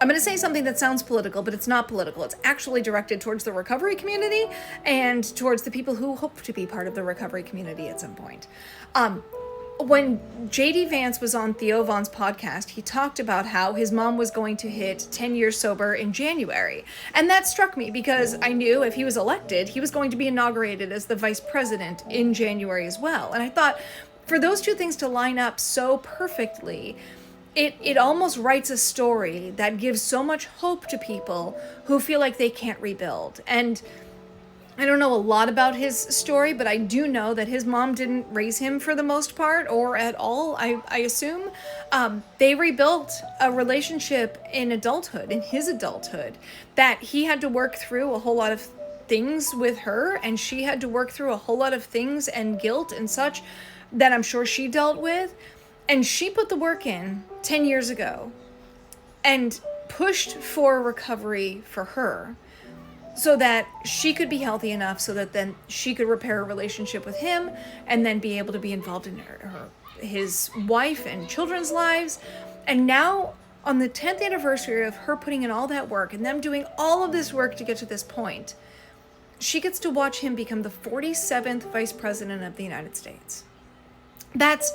I'm going to say something that sounds political, but it's not political. It's actually directed towards the recovery community and towards the people who hope to be part of the recovery community at some point. When JD Vance was on Theo Von's podcast, he talked about how his mom was going to hit 10 years sober in January. And that struck me because I knew if he was elected, he was going to be inaugurated as the vice president in January as well. And I thought, for those two things to line up so perfectly, it almost writes a story that gives so much hope to people who feel like they can't rebuild. And I don't know a lot about his story, but I do know that his mom didn't raise him for the most part, or at all, I assume. They rebuilt a relationship in adulthood, in his adulthood, that he had to work through a whole lot of things with her, and she had to work through a whole lot of things and guilt and such that I'm sure she dealt with. And she put the work in 10 years ago and pushed for recovery for her, so that she could be healthy enough so that then she could repair a relationship with him and then be able to be involved in his wife and children's lives. And now, on the 10th anniversary of her putting in all that work and them doing all of this work to get to this point, she gets to watch him become the 47th vice president of the United States. That's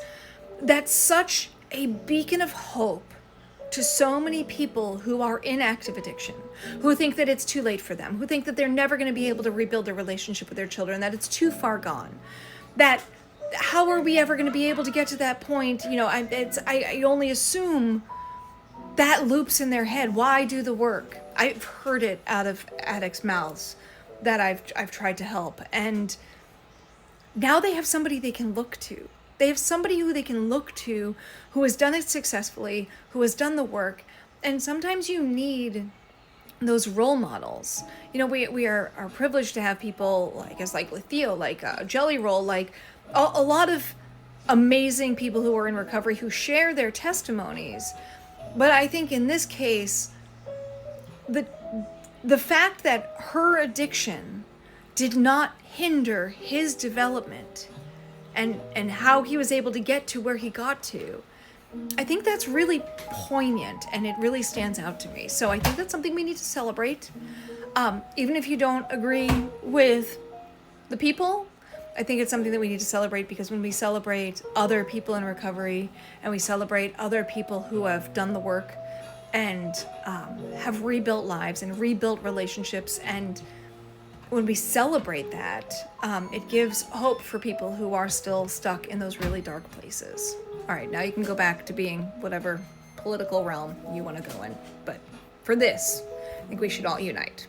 such a beacon of hope to so many people who are in active addiction, who think that it's too late for them, who think that they're never going to be able to rebuild their relationship with their children, that it's too far gone, that how are we ever going to be able to get to that point? You know, I only assume that loops in their head. Why do the work? I've heard it out of addicts' mouths that I've tried to help, and now they have somebody they can look to. They have somebody who they can look to who has done it successfully, who has done the work. And sometimes you need those role models. You know, we are privileged to have people like us, like with Theo, like Jelly Roll, like a lot of amazing people who are in recovery who share their testimonies. But I think in this case, the fact that her addiction did not hinder his development and how he was able to get to where he got to, I think that's really poignant and it really stands out to me. So I think that's something we need to celebrate. Even if you don't agree with the people, I think it's something that we need to celebrate, because when we celebrate other people in recovery and we celebrate other people who have done the work and have rebuilt lives and rebuilt relationships, and when we celebrate that, it gives hope for people who are still stuck in those really dark places. All right, now you can go back to being whatever political realm you want to go in. But for this, I think we should all unite.